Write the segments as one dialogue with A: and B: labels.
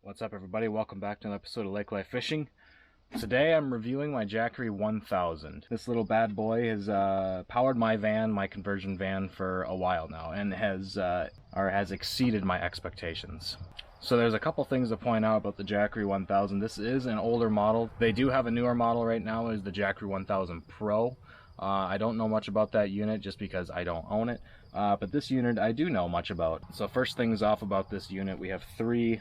A: What's up, everybody? Welcome back to another episode of Lake Life Fishing. Today I'm reviewing my Jackery 1000. This little bad boy has powered my van, my conversion van, for a while now, and has exceeded my expectations. So there's a couple things to point out about the Jackery 1000. This is an older model. They do have a newer model right now, is the Jackery 1000 Pro. I don't know much about that unit just because I don't own it, but this unit I do know much about. So first things off about this unit, we have three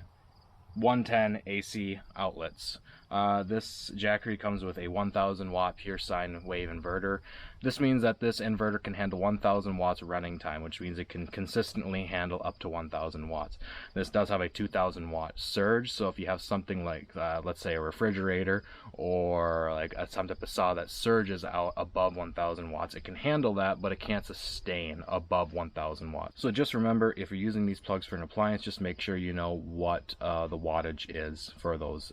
A: 110 AC outlets. This Jackery comes with a 1000 watt pure sine wave inverter. This means that this inverter can handle 1000 watts running time, which means it can consistently handle up to 1000 watts. This does have a 2000 watt surge, so if you have something like let's say a refrigerator or like some type of saw that surges out above 1000 watts, it can handle that, but it can't sustain above 1000 watts. So just remember, if you're using these plugs for an appliance, just make sure you know what the wattage is for those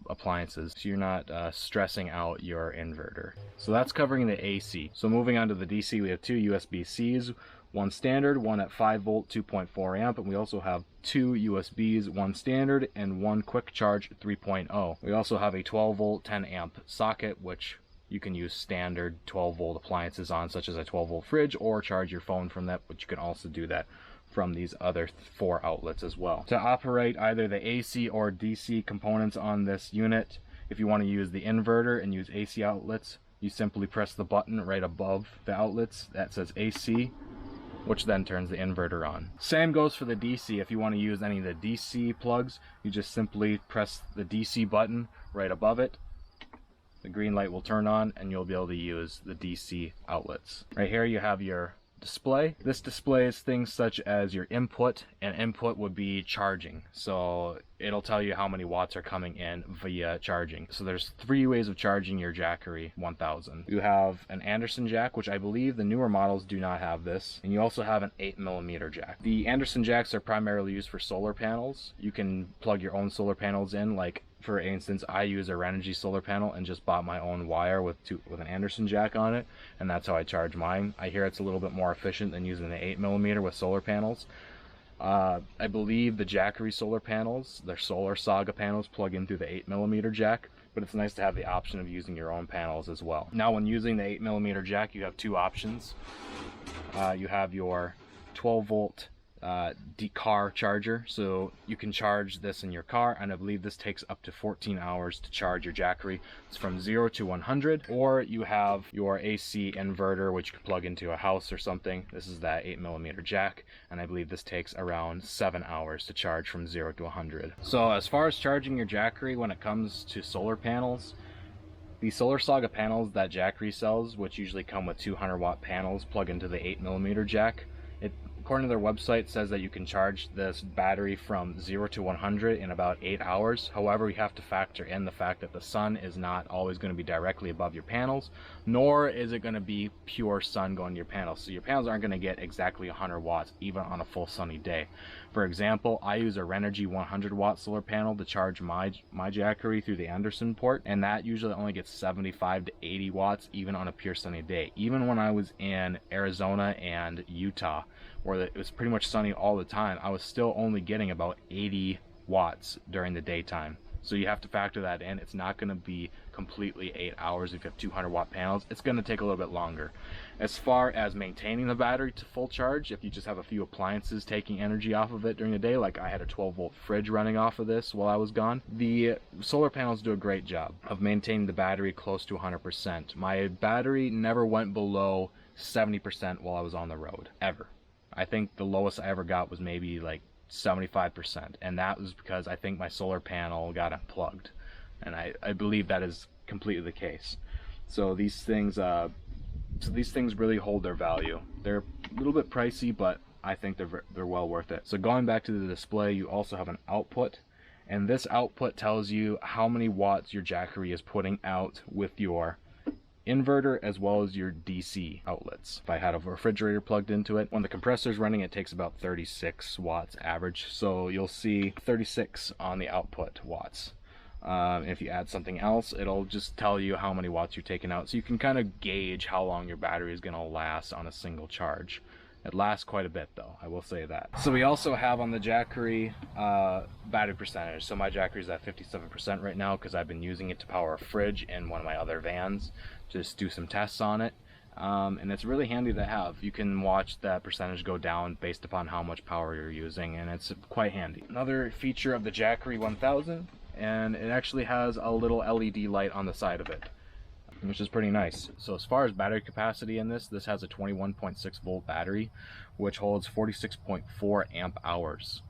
A: appliances, so you're not stressing out your inverter. So that's covering the AC. So moving on to the DC, we have two USB-Cs, one standard, one at 5 volt 2.4 amp, and we also have two USBs, one standard and one quick charge 3.0. We also have a 12 volt 10 amp socket, which you can use standard 12 volt appliances on, such as a 12 volt fridge, or charge your phone from that, but you can also do that from these other four outlets as well. To operate either the AC or DC components on this unit, if you want to use the inverter and use AC outlets, you simply press the button right above the outlets that says AC, which then turns the inverter on. Same goes for the DC. If you want to use any of the DC plugs, you just simply press the DC button right above it. The green light will turn on and you'll be able to use the DC outlets. Right here you have your display. This displays things such as your input, and input would be charging. So it'll tell you how many watts are coming in via charging. So there's three ways of charging your Jackery 1000. You have an Anderson jack, which I believe the newer models do not have this, and you also have an 8mm jack. The Anderson jacks are primarily used for solar panels. You can plug your own solar panels in, like for instance, I use a Renogy solar panel and just bought my own wire with an Anderson jack on it, and that's how I charge mine. I hear it's a little bit more efficient than using the 8mm with solar panels. I believe the Jackery solar panels, their Solar Saga panels, plug in through the 8mm jack, but it's nice to have the option of using your own panels as well. Now, when using the 8mm jack, you have two options. You have your 12 volt car charger, so you can charge this in your car, and I believe this takes up to 14 hours to charge your Jackery. It's from 0 to 100. Or you have your AC inverter, which you can plug into a house or something. This is that 8mm jack, and I believe this takes around 7 hours to charge from 0 to 100. So as far as charging your Jackery when it comes to solar panels, the Solar Saga panels that Jackery sells, which usually come with 200 watt panels, plug into the 8mm jack. According to their website, it says that you can charge this battery from 0 to 100 in about 8 hours. However, you have to factor in the fact that the sun is not always going to be directly above your panels, nor is it going to be pure sun going to your panels. So your panels aren't going to get exactly 100 watts even on a full sunny day. For example, I use a Renogy 100 watt solar panel to charge my Jackery through the Anderson port, and that usually only gets 75 to 80 watts even on a pure sunny day. Even when I was in Arizona and Utah, where it was pretty much sunny all the time, I was still only getting about 80 watts during the daytime. So you have to factor that in. It's not going to be completely 8 hours if you have 200 watt panels. It's going to take a little bit longer. As far as maintaining the battery to full charge, if you just have a few appliances taking energy off of it during the day, like I had a 12 volt fridge running off of this while I was gone, the solar panels do a great job of maintaining the battery close to 100%. My battery never went below 70% while I was on the road, ever. I think the lowest I ever got was maybe like 75%, and that was because I think my solar panel got unplugged, and I believe that is completely the case. So these things really hold their value. They're a little bit pricey, but I think they're well worth it. So going back to the display, you also have an output, and this output tells you how many watts your Jackery is putting out with your inverter as well as your DC outlets. If I had a refrigerator plugged into it, when the compressor is running, it takes about 36 watts average, so you'll see 36 on the output watts. If you add something else, it'll just tell you how many watts you're taking out, so you can kind of gauge how long your battery is going to last on a single charge. It lasts quite a bit though, I will say that. So we also have on the Jackery battery percentage. So my Jackery is at 57% right now because I've been using it to power a fridge in one of my other vans. Just do some tests on it. And it's really handy to have. You can watch that percentage go down based upon how much power you're using, and it's quite handy. Another feature of the Jackery 1000, and it actually has a little LED light on the side of it, which is pretty nice. So as far as battery capacity in this has a 21.6 volt battery, which holds 46.4 amp hours.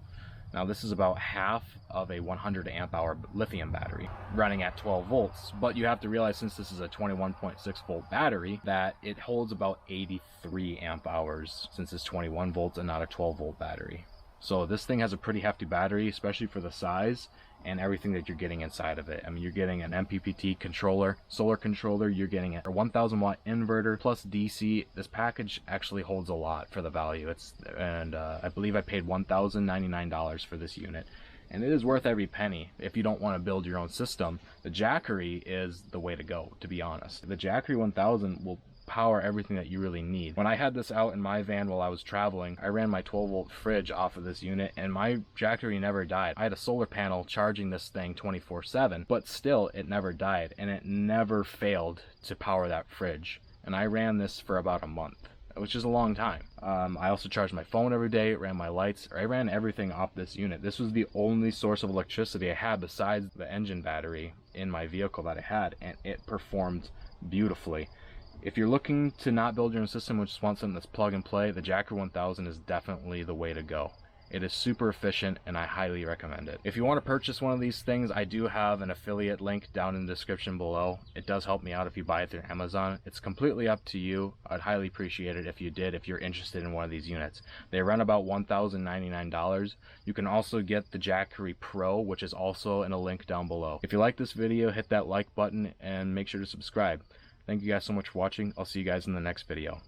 A: Now this is about half of a 100 amp hour lithium battery running at 12 volts, but you have to realize, since this is a 21.6 volt battery, that it holds about 83 amp hours since it's 21 volts and not a 12 volt battery. So this thing has a pretty hefty battery, especially for the size and everything that you're getting inside of it. I mean, you're getting an MPPT controller, solar controller, you're getting a 1000 watt inverter plus DC. This package actually holds a lot for the value. I believe I paid $1,099 for this unit, and it is worth every penny. If you don't want to build your own system, the Jackery is the way to go, to be honest. The Jackery 1000 will power everything that you really need. When I had this out in my van while I was traveling, I ran my 12 volt fridge off of this unit, and my Jackery never died. I had a solar panel charging this thing 24/7, but still it never died, and it never failed to power that fridge. And I ran this for about a month, which is a long time. I also charged my phone every day, ran my lights, I ran everything off this unit. This was the only source of electricity I had besides the engine battery in my vehicle that I had, and it performed beautifully. If you're looking to not build your own system, but just want something that's plug and play, the Jackery 1000 is definitely the way to go. It is super efficient, and I highly recommend it. If you want to purchase one of these things, I do have an affiliate link down in the description below. It does help me out if you buy it through Amazon. It's completely up to you. I'd highly appreciate it if you did, if you're interested in one of these units. They run about $1,099. You can also get the Jackery Pro, which is also in a link down below. If you like this video, hit that like button and make sure to subscribe. Thank you guys so much for watching. I'll see you guys in the next video.